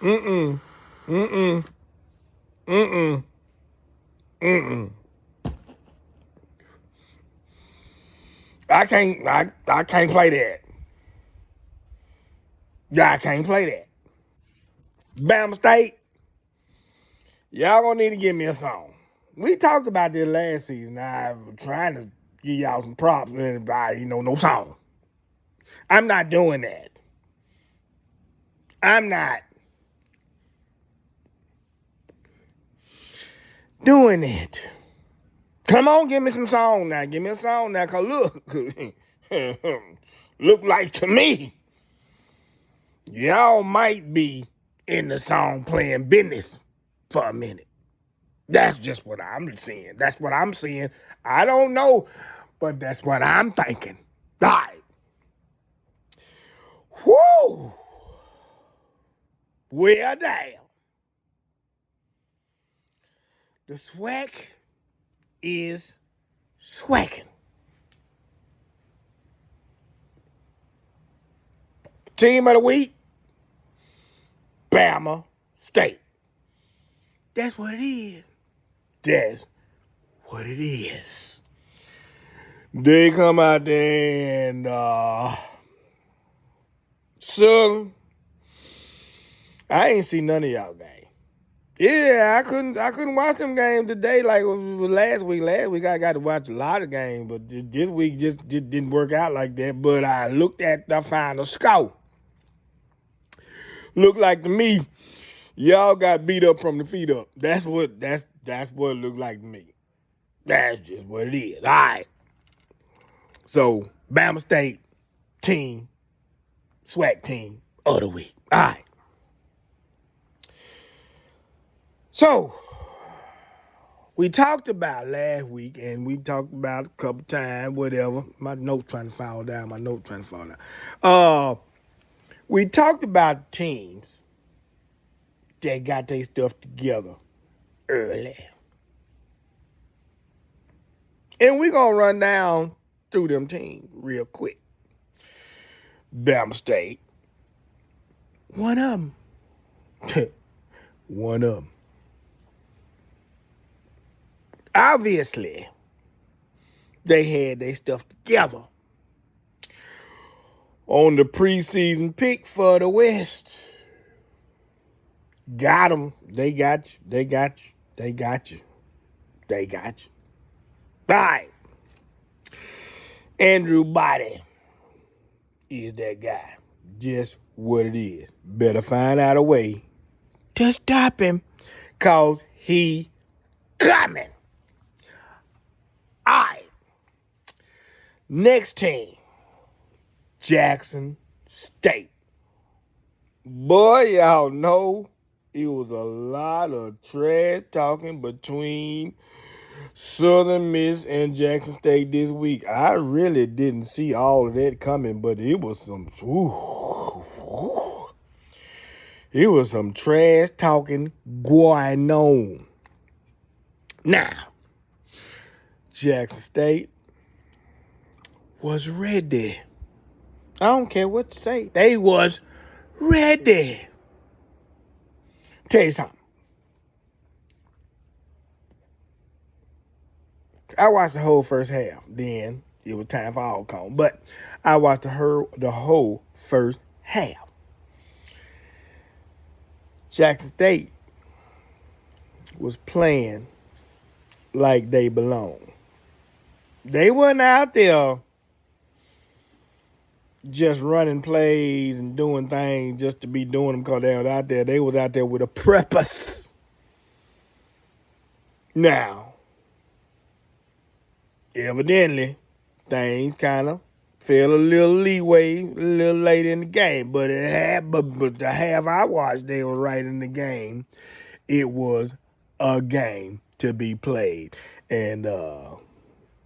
Mm-mm. Mm-mm. Mm-mm. Mm-mm. I can't play that. Yeah, I can't play that. Bama State, y'all gonna need to give me a song. We talked about this last season. I'm trying to give y'all some props, and no song. I'm not doing that. I'm not doing it. Come on, give me some song now. Give me a song now, cause look, look like to me, y'all might be in the song playing business for a minute. That's just what I'm seeing. That's what I'm seeing. I don't know, but that's what I'm thinking. All right. Whoo! Well, damn. The SWAC is swacking. Team of the week, Bama State. That's what it is. That's what it is. They come out there and Southern. I ain't see none of y'all games. Yeah, I couldn't watch them games today like it was last week. Last week I got to watch a lot of games, but this week just didn't work out like that. But I looked at the final score. Looked like to me, y'all got beat up from the feet up. That's what it looked like to me. That's just what it is. All right. So Bama State team, SWAC team of the week. All right. So we talked about last week, and we talked about a couple times, whatever. My notes trying to fall down. We talked about teams that got their stuff together early. And we're going to run down through them teams real quick. Bama State, one of them. One of them. Obviously, they had their stuff together on the preseason pick for the West. Got them. They got you. They got you. They got you. They got you. All right. Andrew Body is that guy. Just what it is. Better find out a way to stop him, cause he coming. All right. Next team, Jackson State. Boy, y'all know it was a lot of trash talking between Southern Miss and Jackson State this week. I really didn't see all of that coming, but it was some trash talking going on. Now, Jackson State was ready. I don't care what to say. They was ready. Tell you something. I watched the whole first half. Then it was time for Alcon. But I watched the whole first half. Jackson State was playing like they belong. They wasn't out there just running plays and doing things just to be doing them because they was out there. They was out there with a purpose. Now, evidently, things kind of fell a little leeway a little late in the game. But the half I watched, they were right in the game. It was a game to be played. And,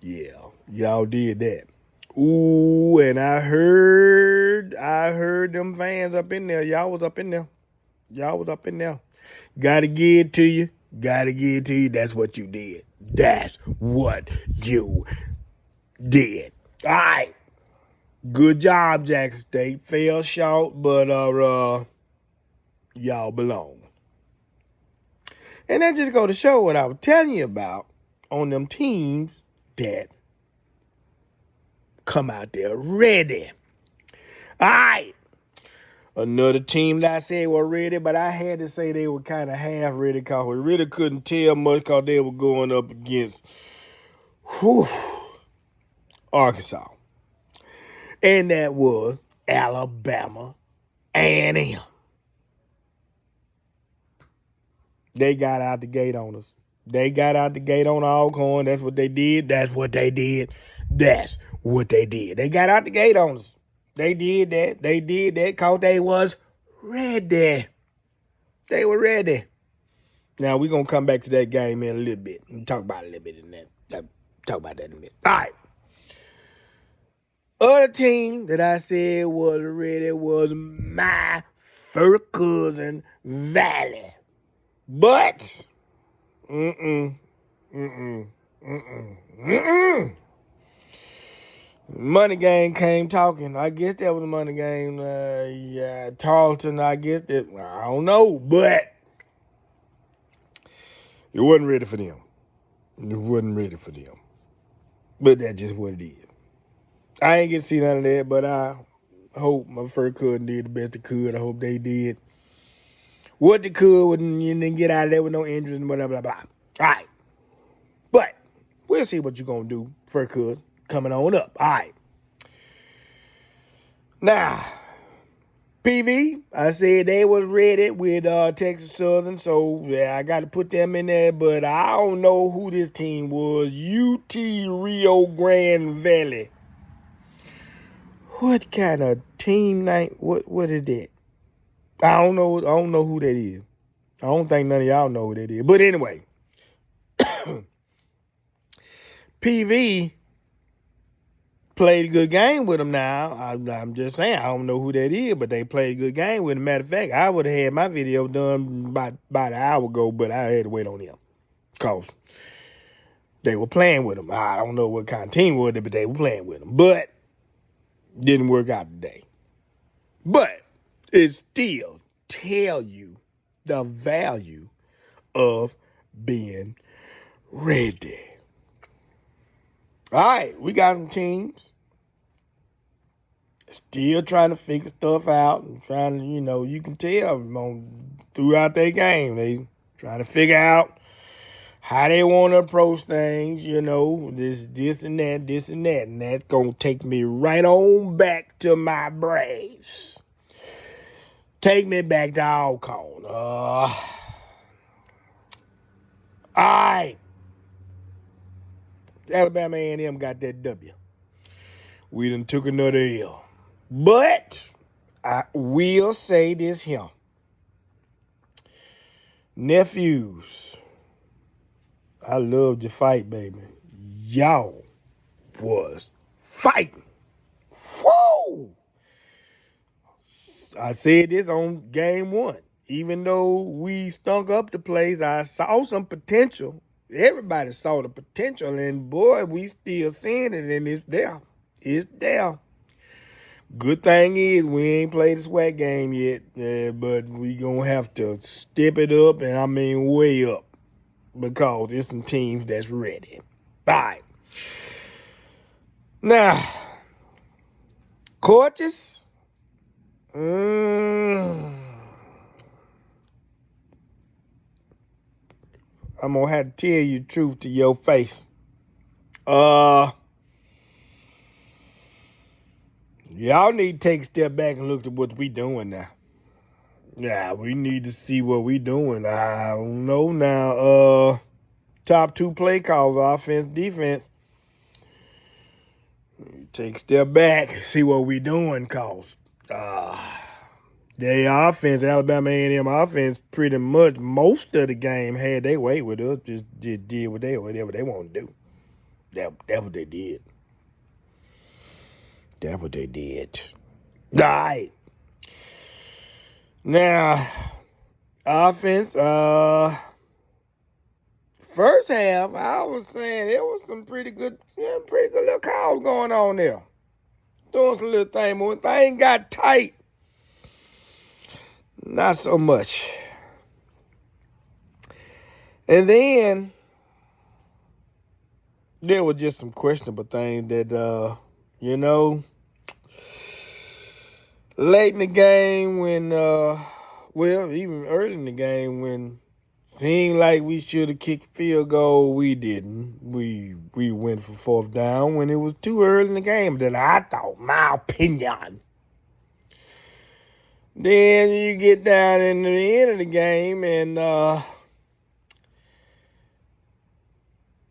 yeah, y'all did that. Ooh, and I heard them fans up in there. Y'all was up in there. Gotta give it to you. That's what you did. That's what you did. All right. Good job, Jackson State. Fell short, but y'all belong. And that just go to show what I was telling you about on them teams that come out there ready. All right. Another team that I said were ready, but I had to say they were kind of half ready because we really couldn't tell much because they were going up against Arkansas. And that was Alabama A&M. They got out the gate on us. They got out the gate on Alcorn. That's what they did. That's what they did. That's what they did. They got out the gate on us. They did that. They did that because they was ready. They were ready. Now, we're going to come back to that game in a little bit and talk about it a little bit in that. Talk about that in a minute. All right. Other team that I said was ready was my first cousin, Valley. But, Money Game came talking. I guess that was a Money Game. Tarleton, I guess that, I don't know, but it wasn't ready for them. It wasn't ready for them. But that's just what it is. I ain't get to see none of that, but I hope my first cousin did the best they could. I hope they did what they could and then get out of there with no injuries and blah, blah, blah. All right. But we'll see what you're going to do, first cousin, coming on up. All right. Now, PV, I said they was ready with Texas Southern, so yeah, I got to put them in there, but I don't know who this team was. UT Rio Grande Valley. What kind of team name? What is that? I don't know who that is. I don't think none of y'all know who that is. But anyway, PV played a good game with them now. I'm just saying, I don't know who that is, but they played a good game with them. Matter of fact, I would have had my video done about an hour ago, but I had to wait on them because they were playing with them. I don't know what kind of team was it, but they were playing with them. But didn't work out today. But it still tell you the value of being ready. All right, we got some teams still trying to figure stuff out and trying to, you can tell throughout their game, they trying to figure out how they want to approach things, this and that, and that's going to take me right on back to my Braves. Take me back to Alcorn. All right. Alabama A&M got that W. We done took another L. But I will say this here. Nephews, I love to fight, baby. Y'all was fighting. Whoa! I said this on game one. Even though we stunk up the place, I saw some potential. Everybody saw the potential, and boy, we still seeing it, and it's there. It's there. Good thing is we ain't played the SWAC game yet, but we gonna have to step it up, and I mean way up, because there's some teams that's ready. All right. Now, coaches. I'm gonna have to tell you the truth to your face. Y'all need to take a step back and look at what we doing now. Yeah, we need to see what we doing. I don't know now. Top two play calls, offense, defense. Take a step back, see what we doing, cause their offense, Alabama A&M offense, pretty much most of the game had their way with us. Just did whatever they want to do. That's what they did. That's what they did. All right. Now, offense, first half, I was saying there was some pretty good little calls going on there. Doing some little thing, but when things got tight, not so much. And then there were just some questionable things that, late in the game when, even early in the game when seemed like we should have kicked field goal, we didn't. We went for fourth down when it was too early in the game. That I thought, my opinion. Then you get down in the end of the game and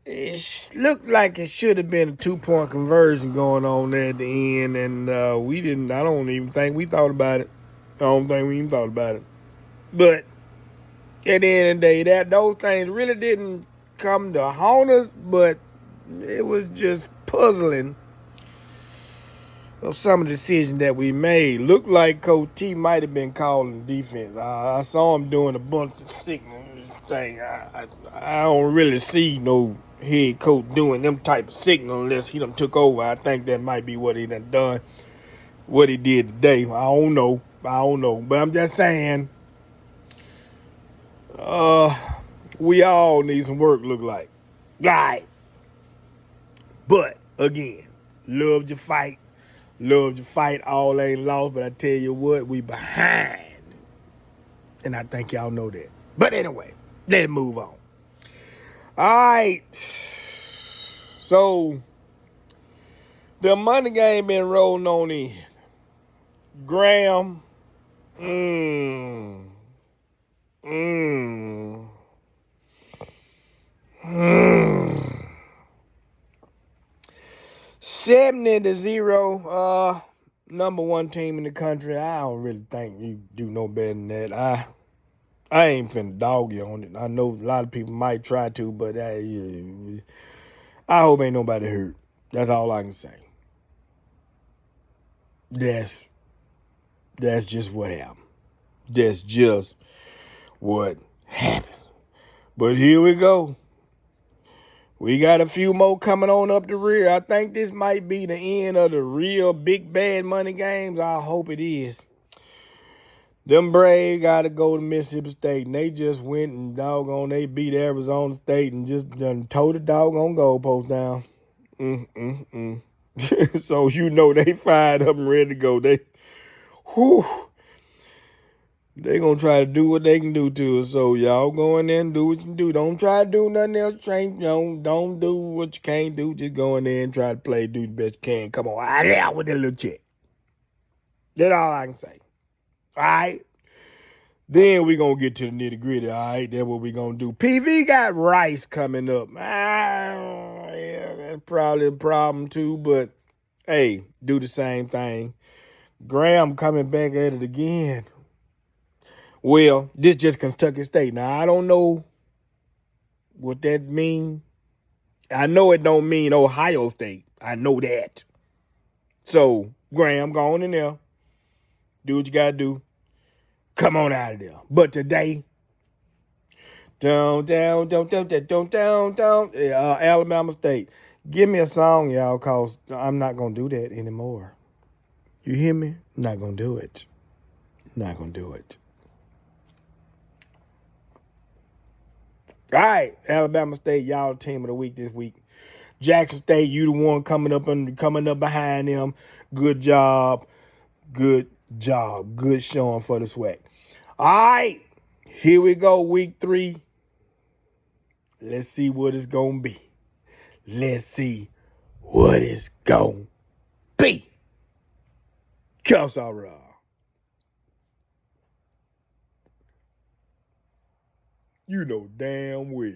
it looked like it should have been a 2-point conversion going on there at the end, and we didn't. I don't even think we thought about it. I don't think we even thought about it. But at the end of the day, those things really didn't come to haunt us, but it was just puzzling of some of the decisions that we made. Looked like Coach T might have been calling defense. I saw him doing a bunch of signals thing. I don't really see no head coach doing them type of signal unless he done took over. I think that might be what he done, what he did today. I don't know. But I'm just saying, we all need some work, look like. Right. But, again, love to fight. All ain't lost, but I tell you what, we behind. And I think y'all know that. But anyway, let's move on. All right. So, the money game been rolling on in. Graham. Mm. 70-0. Number one team in the country. I don't really think you do no better than that. I ain't finna dog you on it. I know a lot of people might try to, but I hope ain't nobody hurt. That's all I can say. That's just what happened. That's just what happened. But here we go. We got a few more coming on up the rear. I think this might be the end of the real big bad money games. I hope it is. Them Braves got to go to Mississippi State, and they just went and they beat Arizona State and just done tore the doggone goalpost down. So they fired up and ready to go. They gonna try to do what they can do to us. So y'all go in there and do what you can do. Don't try to do nothing else. Don't do what you can't do. Just go in there and try to play, do the best you can. Come on, out with that little check. That's all I can say. All right. Then we gonna get to the nitty gritty. All right, that's what we gonna do. PV got Rice coming up. Yeah, that's probably a problem too. But hey, do the same thing. Graham coming back at it again. Well, this just Kentucky State. Now, I don't know what that means. I know it don't mean Ohio State. I know that. So, Graham, go on in there. Do what you got to do. Come on out of there. But today, Alabama State. Give me a song, y'all, because I'm not going to do that anymore. You hear me? Not going to do it. Not going to do it. All right, Alabama State, y'all team of the week this week. Jackson State, you the one coming up behind them. Good job. Good showing for the SWAC. All right, here we go, week 3. Let's see what it's going to be. Kelsara. You know damn well.